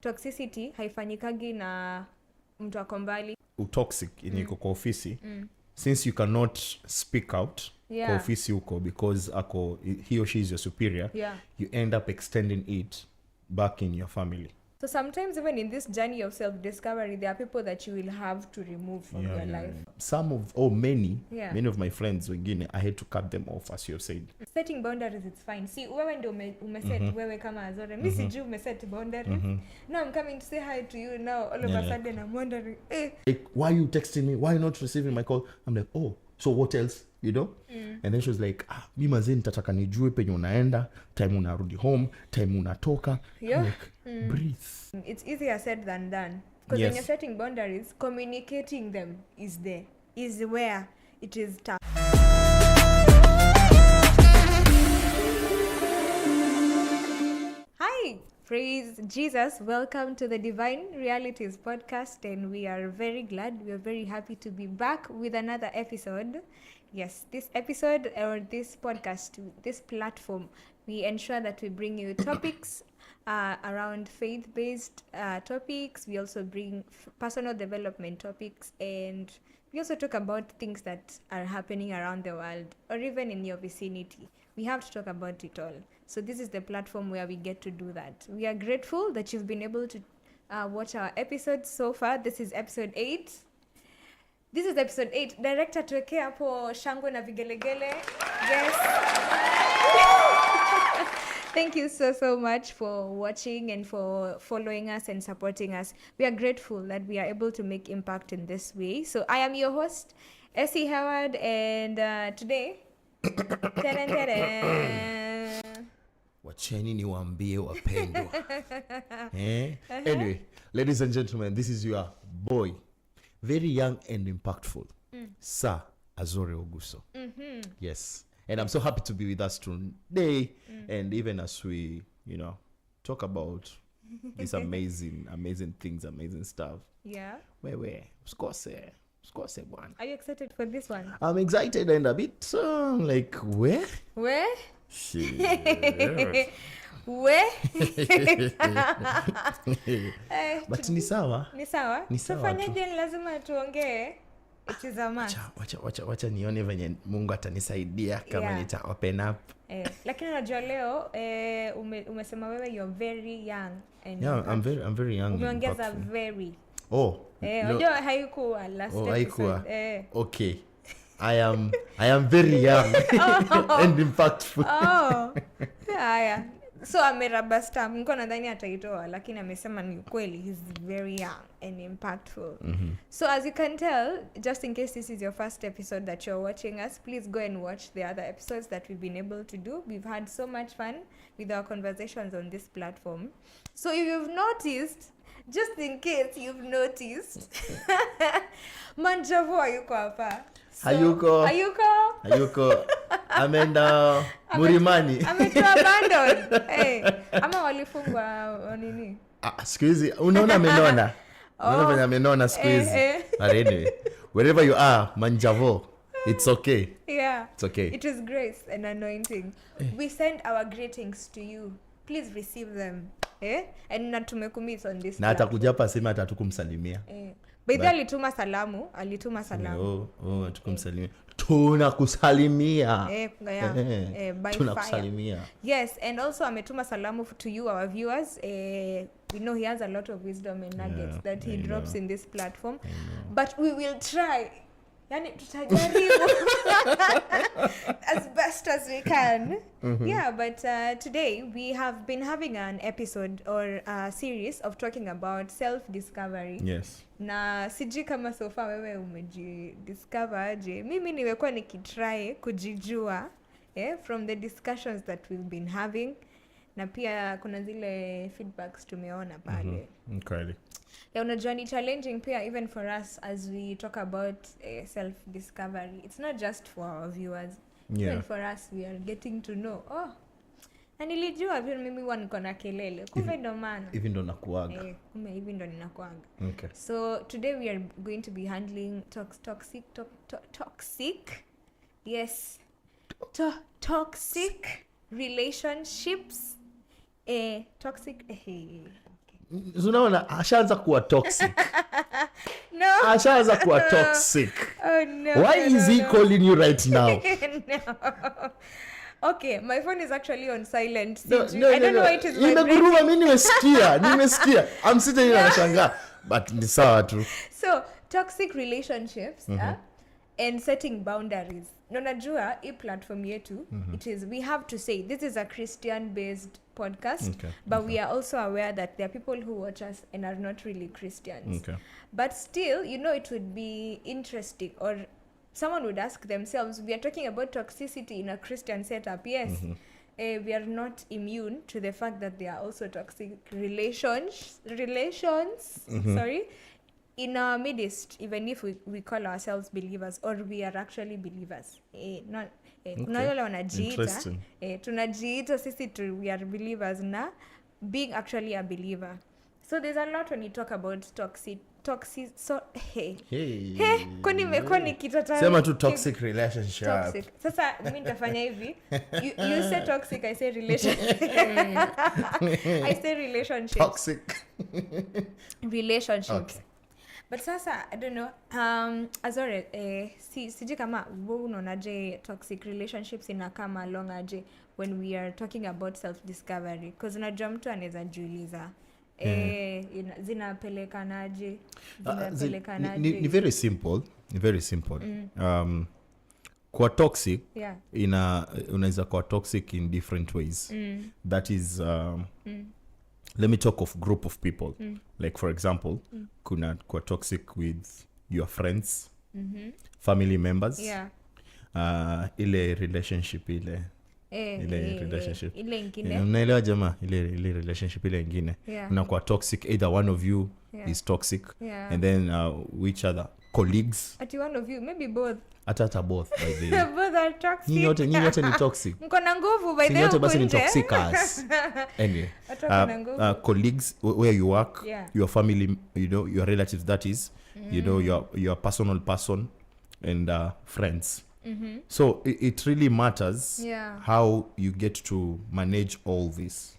toxicity haifanyikagi na mtu ako mbali. Toxic in iko kwa ofisi. Since you cannot speak out kwa ofisi huko because he or she is your superior, you end up extending it back in your family. So sometimes even in this journey of self-discovery, there are people that you will have to remove from your life. Many of my friends wengine, I had to cut them off, as you have said. Setting boundaries, it's fine. See, wewe ndio umeset wewe kama Azore. Mimi sijui umeset boundaries. Now I'm coming to say hi to you now. All of a sudden I'm wondering, like, why are you texting me? Why are you not receiving my call? I'm like, oh, so what else? You know? And then she was like, mi mazee nitataka nijue penye unaenda, time unarudi home, time unatoka. Yeah. Like, breathe. It's easier said than done. Because when you're setting boundaries, communicating them is where it is tough. Hi, praise Jesus. Welcome to the Divine Realities podcast, and we are very glad, we are very happy to be back with another episode. Yes, this episode or this podcast, this platform, we ensure that we bring you topics around faith-based topics. We also bring personal development topics, and we also talk about things that are happening around the world or even in your vicinity. We have to talk about it all. So this is the platform where we get to do that. We are grateful that you've been able to watch our episodes so far. This is episode 8. Director tuweke hapo shangwe na vigelegele. Yes. Thank you so much for watching and for following us and supporting us. We are grateful that we are able to make impact in this way. So I am your host, Essie Howard, and today wacheni niwaambie wapendwa. Anyway, ladies and gentlemen, this is your boy, very young and impactful, Sir Azore Oguso. Yes, and I'm so happy to be with us today, and even as we, talk about these amazing things, amazing stuff. Yeah. Where usikose bwana. Are you excited for this one? I'm excited and a bit like where? Shit. Where? But ni sawa. Tufanyaje, lazima tuongee. It is a must. Wacha nione venye Mungu atanisaidia kama nita open up. Lakini unajua leo umesema wewe you're very young and I'm very young. Umeongeza very. Oh. Unajua haikuwa last episode. Okay. I am very young and impactful. Yeah. So amerabasta, mko nadhani ataitoa, lakini amesema ni kweli, he's very young and impactful. So as you can tell, just in case this is your first episode that you're watching us, please go and watch the other episodes that we've been able to do. We've had so much fun with our conversations on this platform. So if you've noticed, just in case you've noticed, Manjavo yuko hapa. Hayuko. Amenda Murimani. Ametua abandon. Ama walifungwa nini? Siku hizi unaona amenona. Unaona venye amenona siku hizi. But anyway, wherever you are, Manjavo, it's okay. Yeah. It's okay. It is grace and anointing. We send our greetings to you. Please receive them. And na tumekumit on this. Na atakuja hapa sema atatukumsalimia. Baidhi alituma salamu. Tukumsalimia. Tunakusalimia. By tunakusalimia. Fire. Yes, and also ametuma salamu to you, our viewers. We know he has a lot of wisdom and nuggets that he drops in this platform. But we will try. Yani tutajaribu as best as we can. Yeah, but today we have been having an episode or a series of talking about self-discovery. Yes. Na siji kama so far wewe umejidiscover aje. Mimi nimekuwa nikitry kujijua from the discussions that we've been having. Na pia kuna zile feedbacks tumeona pale. Okay. Yeah, unajua ni challenging pia even for us as we talk about self-discovery. It's not just for our viewers. Even for us, we are getting to know. Na nilijua vile mimi huwa niko na kelele. Kumbe ndo maana. Hivi ndo nakuaga. Kumbe hivi ndo ninakuaga. Okay. So today we are going to be handling toxic. Yes. Toxic relationships. Toxic. unaona ashaanza kuwa toxic. No. Ashaanza kuwa toxic. Oh no. Why is he calling you right now? No. Okay, my phone is actually on silent. No, I don't know why it is imeguruma. Mimi nimesikia. I'm sitting here nashangaa. But ni sawa tu. So, toxic relationships and setting boundaries. No, najua hii platform yetu, it is, we have to say this is a Christian based podcast, but we are also aware that there are people who watch us and are not really Christians. But still, it would be interesting, or someone would ask themselves, we are talking about toxicity in a Christian setup. Yes, we are not immune to the fact that there are also toxic relations, sorry, in our midst, even if we call ourselves believers, or we are actually believers. Kuna wale wanajiita, tunajiita sisi we are believers na being actually a believer. So there's a lot when you talk about toxic, so kwani nimekuwa nikitata sema tu toxic relationship. Toxic. Sasa mimi nitafanya hivi. You say toxic, I say relationship. I say relationships. Toxic relationships. Okay. But sasa I don't know, Azore, siji kama wewe unaonaje toxic relationships inakama along aje when we are talking about self discovery, because unajua mtu anaweza jiuliza zinapelekanaje. Ni very simple. Kwa toxic, unaweza kwa toxic in different ways. That is let me talk of group of people. Like for example, kuna kwa toxic with your friends, family members, ile relationship ile relationship ile ingine, unaelewa jamaa, ile relationship ile ingine unakuwa toxic, either one of you is toxic, and then which other colleagues, at one of you, maybe both, hata both by the way. Both are toxic. Nyinyi wote ni toxic. Mko na nguvu by the way. Wote basi ni toxicers. Anyway, colleagues where you work, your family, your relatives, that is, your personal person, and friends. So it really matters how you get to manage all this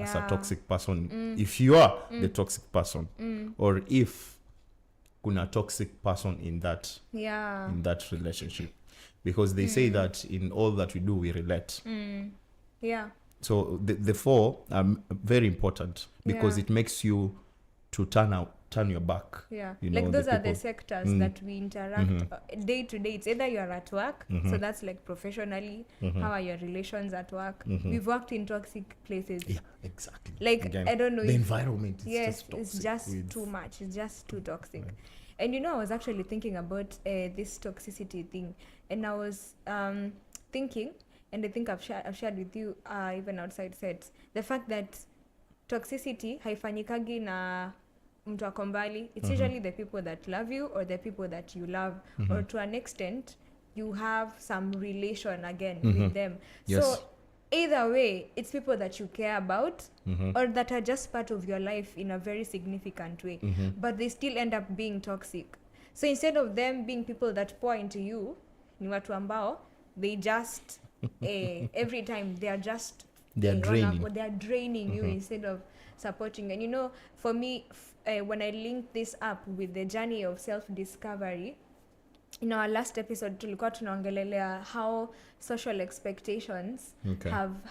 as a toxic person. If you are the toxic person, or if kuna toxic person in that relationship, because they say that in all that we do we relate. So the four are very important, because it makes you to turn your back. Like those are the sectors that we interact day to day. It's either you are at work, so that's like professionally, how are your relations at work. We've worked in toxic places. Exactly. Like, again, I don't know, the environment is it's just too much. It's just too toxic. And I was actually thinking about this toxicity thing, and I was thinking, and I think I've shared with you even outside sets, the fact that toxicity haifanyikagi na mtu ako mbali. It's usually the people that love you, or the people that you love, or to an extent you have some relation again with them. So either way, it's people that you care about, or that are just part of your life in a very significant way, but they still end up being toxic. So instead of them being people that pour into you, ni watu ambao they just every time they are draining you instead of supporting. And for me, when I link this up with the journey of self-discovery, in our last episode tulikuwa tunaongelelea how social expectations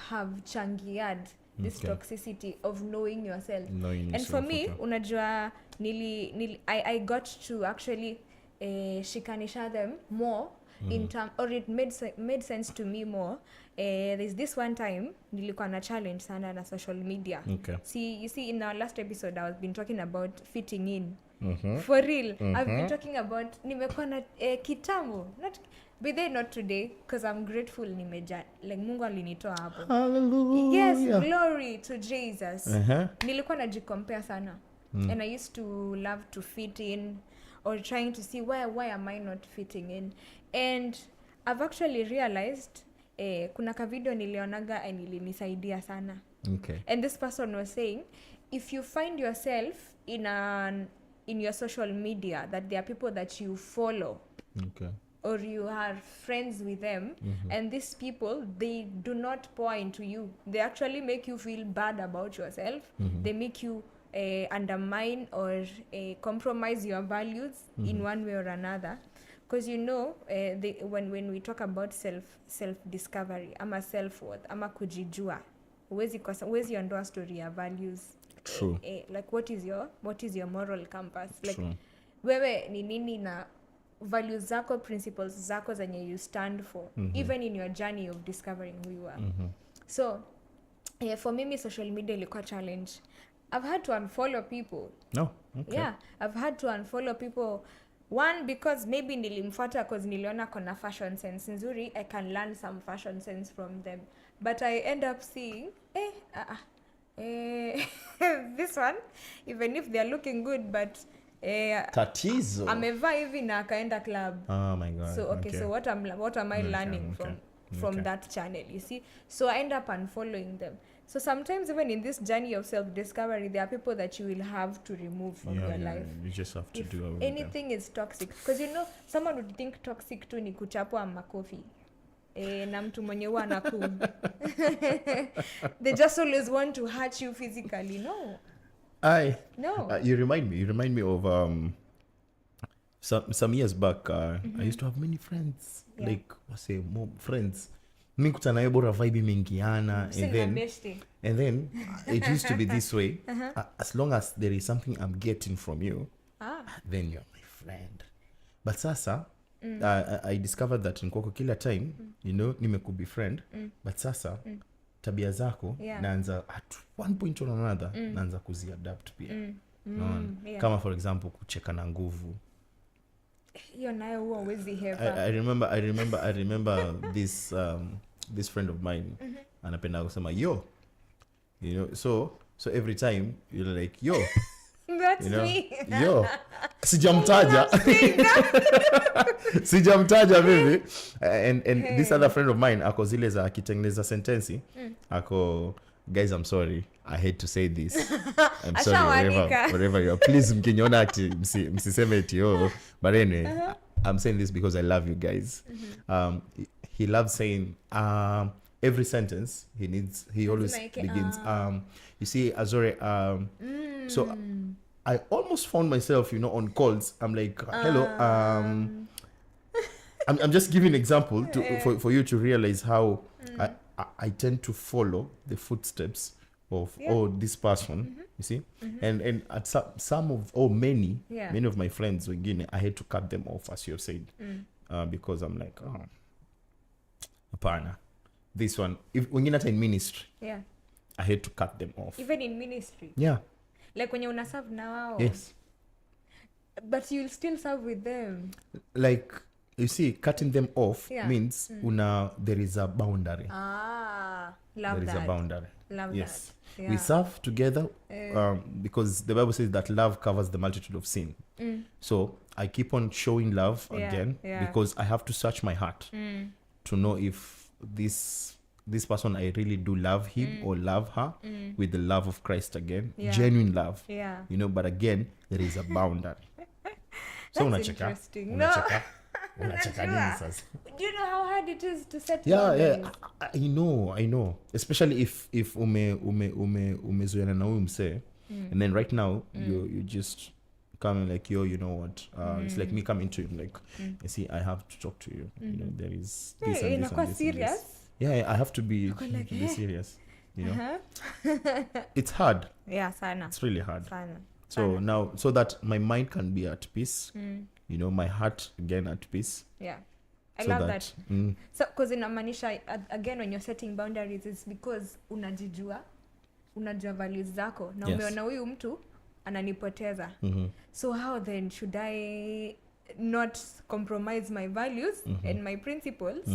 have changiad this toxicity of knowing yourself. And for me, unajua I got to actually shikanisha them more in term, or it made sense to me more. There's this one time nilikuwa na challenge sana na social media. You see in our last episode I've been talking about fitting in. For real, I've been talking about nimekuwa na kitambo, not today, because I'm grateful like Mungu alinitoa hapo. Hallelujah. Yes, glory to Jesus. Nilikuwa najicompare sana, and I used to love to fit in, or trying to see why am I not fitting in. And I've actually realized kuna ka video nilionaga and ilinisaidia sana. And this person was saying, if you find yourself in your social media that there are people that you follow, or you are friends with them, and these people, they do not pour into you, they actually make you feel bad about yourself. They make you undermine or compromise your values in one way or another. Because when we talk about self discovery ama self worth ama kujijua, huwezi ondoa story ya values. True. Like what is your moral compass, like True. wewe ni nini na values zako, principles zako zenye you stand for, even in your journey of discovering who you are. So for me social media ilikuwa challenge. I've had to unfollow people. No. Okay. Yeah, I've had to unfollow people. One, because maybe nilimfuata because niliona kona fashion sense nzuri, I can learn some fashion sense from them, but I end up seeing this one, even if they're looking good, but tatizo amevaa hivi na akaenda club. Oh my god. So so what am I learning from that channel, you see? So I end up unfollowing them. So sometimes even in this journey of self-discovery, there are people that you will have to remove from your life. You just have to If do away with them. anything is toxic, because someone would think toxic tu ni kuchapwa makofi na mtu mwenye huwa anakum. They just always want to hurt you physically. No. You remind me of some years back. I used to have many friends, like more friends. Mi kutana nayo bora vibe imeingiana, and then it used to be this way. As long as there is something I'm getting from you, then you're my friend. But sasa I discovered that in kwako kila time nimekubi friend, but sasa tabia zako naanza at one point or another naanza kuziadapt pia. Kama for example kucheka na nguvu. Hiyo nayo huwa huwezi have. I remember this friend of mine anapenda kusema yo, so every time you're like yo. That's me. Yo, sijamtaja mimi. And this other friend of mine ako zile za akitengeneza sentensi ako, guys, I'm sorry, I hate to say this, I'm sorry whatever you are, please mkinyona ati msiseme eti but anyway, I'm saying this because I love you guys. He loves saying every sentence he always begins you see, Azore, so I almost found myself on calls, I'm like, hello, I'm just giving an example for you to realize how I tend to follow the footsteps of this person, you see. And at some of many of my friends wengine, I had to cut them off, as you have said, because I'm like, apana, this one, if wengine hata in ministry, I had to cut them off. Even in ministry, like when you una serve na wao, yes, but you'll still serve with them. Like, you see, cutting them off means there is a boundary. Love there that. Is a boundary. Love yes. that. Yeah. We serve together because the Bible says that love covers the multitude of sin. So I keep on showing love again because I have to search my heart to know if this person, I really do love him or love her with the love of Christ again, genuine love. But again, there is a boundary. So that's interesting. No. Do you know how hard it is to set boundaries? I know, especially if umezoeana na huyu msee and then right now you just come like, yo, you know what, it's like me coming to him like, you see, I have to talk to you, there is this and this and this serious and this. I have to be serious, It's hard. Sana. It's really hard. Sana. So now, so that my mind can be at peace, my heart again at peace. I so love that. So because inamaanisha again, when you're setting boundaries, it's because unajua values zako na umeona huyu mtu ananipoteza. So how then should I not compromise my values and my principles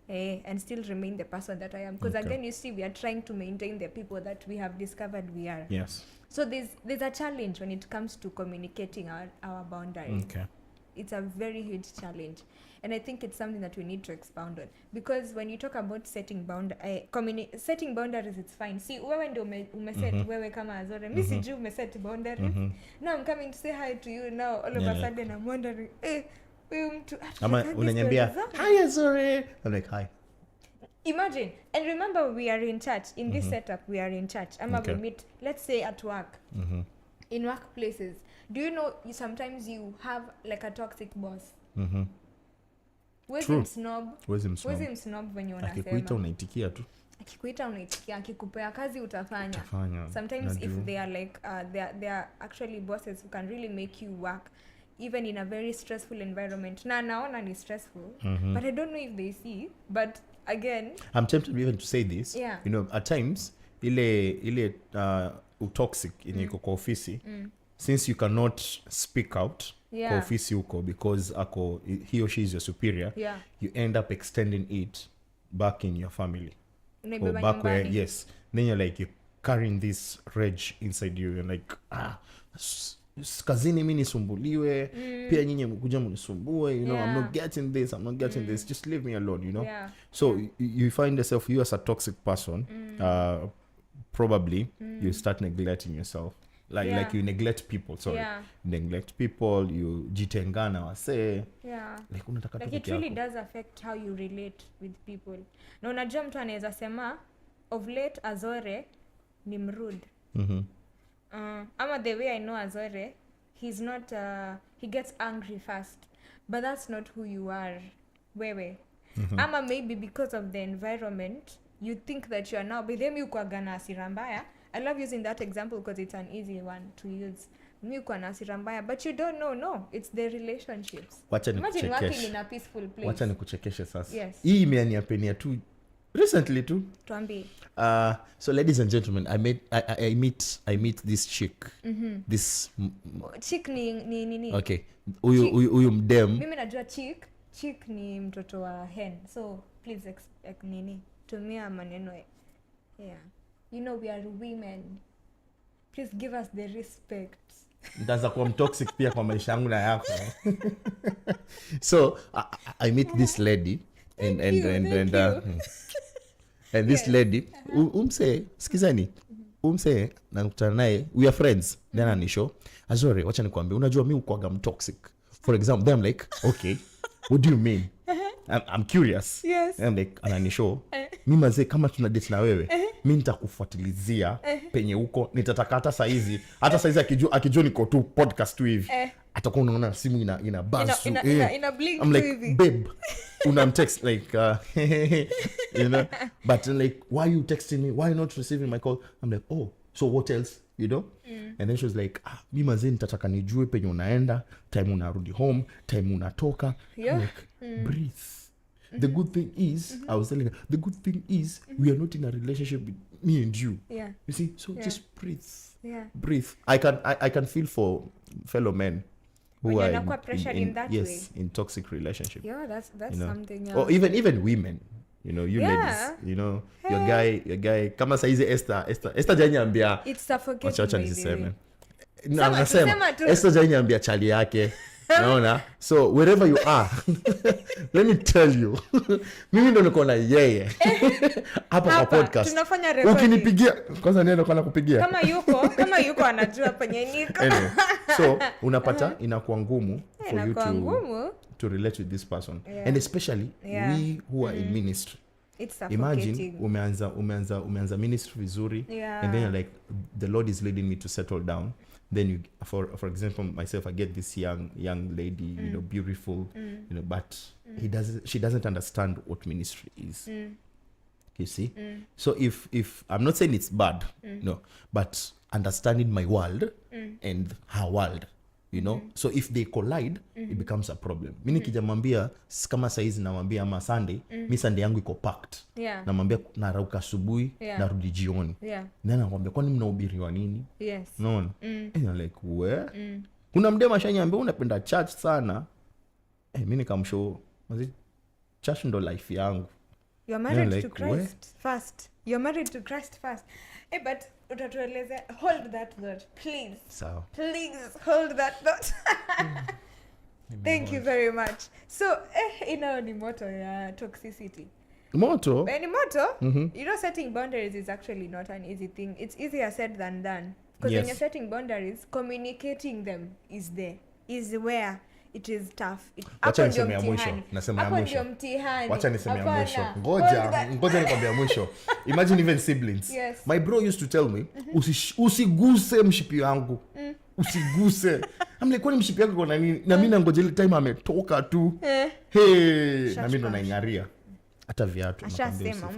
and still remain the person that I am? Because again, you see, we are trying to maintain the people that we have discovered we are. Yes. So there's a challenge when it comes to communicating our boundaries. It's a very huge challenge, and I think it's something that we need to expound on, because when you talk about setting boundaries, it's fine. See, wewe ndio umeset wewe kama Azore, mimi sijui umeset boundaries. Now I'm coming to say hi to you now, all of a sudden I'm wondering, huyu mtu ama unaniambia hi Azore, I'm like, hi. Imagine, and remember, we are in church. In this setup, we are in church. Okay. We meet, let's say, at work. In workplaces. Do you know sometimes you have like a toxic boss? True. Msnob. Wezi msnob. Wezi msnob when you Akikuita unaitikia tu. Akikuita unaitikia, akikupea kazi utafanya. Utafanya. Sometimes Unajua. if they are like they are actually bosses who can really make you work even in a very stressful environment. Na naona ni stressful, but I don't know if they see. But again, I'm tempted even to say this. Yeah. You know, at times ile utoxic yenye iko kwa ofisi, since you cannot speak out Yeah. kwa ofisi huko because he or she is your superior, Yeah. you end up extending it back in your family. Or unaibeba back where, nyumbani. yes, then you're like you're carrying this rage inside you. You're like, kazini mi nisumbuliwe, pia nyinyi mkuja mnisumbue, you know, I'm not getting this, just leave me alone, you know. Yeah. So you find yourself, you as a toxic person, probably you start neglecting yourself. Like you neglect people, Yeah. neglect people, you jitengana wase, Yeah. like unataka tu Like it peke really yako. does affect how you relate with people. Na unajua mtu anaweza sema of late Azore ni mrude. Ama the way I know Azore, he's not he gets angry fast. But that's not who you are. Wewe. Ama maybe because of the environment, you think that you are now with them you kwa gana hasira mbaya. I love using that example because it's an easy one to use. Mi kwa na hasira mbaya, but you don't know, no, it's the relationships. Wacha Imagine working nikuchekeshe. in a peaceful place. Wacha nikuchekeshe sasa. Yes. Hii imeaniapenia tu recently tu. Tuambie. So ladies and gentlemen, I meet this chick. This Chick ni. okay. Huyu mdem. Mimi najua chick ni mtoto wa hen. So please tumia maneno. Yeah. You know we are women. Please give us the respect. Nitaanza kuwa mtoxic pia kwa maisha yangu na yako. So I meet this lady and this lady umse sikizani umse nakutana naye, we are friends, then anisho Azore, wacha nikwambie, unajua mimi ukwaga mtoxic, for example. Then I'm like, okay, what do you mean? I'm curious. Yes. I'm like, ananisho mimi mazee, kama tuna date na wewe mimi nitakufuatilizia penye huko, nitataka hata saizi akijua niko tu podcast tu hivi atakuwa unaona simu ina buzz ina blink I'm tu like, hivi. babe, unamtext like you know, but like, why you texting me, why not receiving my call? I'm like, oh, so what else, you know? And then she was like, mi mazee nitataka nijue penye unaenda, time unarudi home, time unatoka. Yeah. I'm like, breathe. The good thing is, I was telling her, the good thing is we are not in a relationship with me and you. Yeah. You see, so just breathe. Yeah. Breathe. I can feel for fellow men who When are you're not pressured in that yes, way. in toxic relationship. Yeah, that's You know? something. Yeah. Or even women, you know, you Yeah. ladies, you know, your guy kama saizi Esther janiambia, It's suffocating. wacha by the niseme. way. Na Sema nasema tu. Esther janiambia chali yake. Naona, so wherever you are, let me tell you, mimi ndo niko na yeye hapa kwa podcast. Tunafanya recording. Ukinipigia kwanza neno kana kupigia. Kama yuko anajua penye niko. Anyway, so unapata inakuwa ngumu for you Inakuwa ngumu. to relate with this person. Yeah. And especially Yeah. we who are in ministry. It's suffocating. Imagine umeanza ministry vizuri, Yeah. and then you're like, the Lord is leading me to settle down. Then you, for example, myself, I get this young lady, you know, beautiful, you know, but she doesn't understand what ministry is. You see? So if I'm not saying it's bad, no, but understanding my world and her world, you know, so if they collide, it becomes a problem. Mimi nikijamwambia kama saizi namwambia ama Sunday, mi Sunday yangu iko packed. Yeah. Namwambia narauka asubuhi, Yeah. narudi jioni. Yeah. Then nakwambia, kwani mnahubiriwa nini? Yes. Unaona? And you're like, where? Kuna mdema ashaniambia unapenda church sana. Mimi nikamshow, mazi church ndo life yangu. You're married like, to Christ first. You're married to Christ first. But utatueleza, hold that thought, please. Sawa. Please hold that thought. Thank you very much. So, ina ni moto ya toxicity. Moto? Ni moto, you know, setting boundaries is actually not an easy thing. It's easier said than done. Because when Yes. you're setting boundaries, communicating them is where it is tough. Wacha niseme ya mwisho. Nasema ya mwisho. Wacha niseme ya mwisho. Ngoja nikwambia mwisho. Imagine even siblings. Yes. My bro used to tell me, usiguse mshipi wangu. Usiguse. I'm like, kwani mshipi wangu kuna nini? Na mimi nangoja ile time ametoka tu. Hey, na mimi ndo naingaria. Hata viatu ashasema.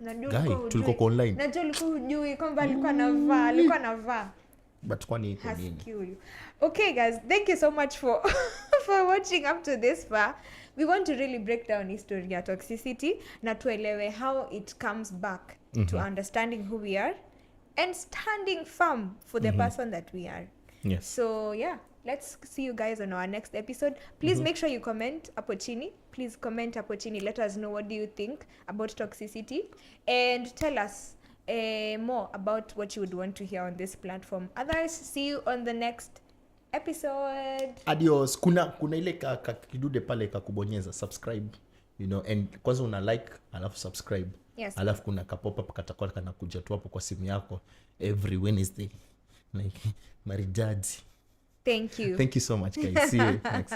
Najua tulikuwa online. Najua ulikuwa hujui kwamba alikuwa anavaa. But kwani iko nini? Okay guys, thank you so much for for watching up to this far. We want to really break down history ya toxicity na tuelewe how it comes back to understanding who we are and standing firm for the person that we are. Yes. So yeah, let's see you guys on our next episode. Please make sure you comment hapo chini. Please comment hapo chini. Let us know what do you think about toxicity and tell us more about what you would want to hear on this platform. Otherwise, see you on the next episode. Adios. Kuna ile kidude pale kakubonyeza subscribe, you know, and kwanza una like alafu subscribe. Yes. Alafu kuna kapop katakuwa kanakuja tu hapo kwa simu yako every Wednesday. Like maridadi. Thank you. Thank you so much guys. See you next.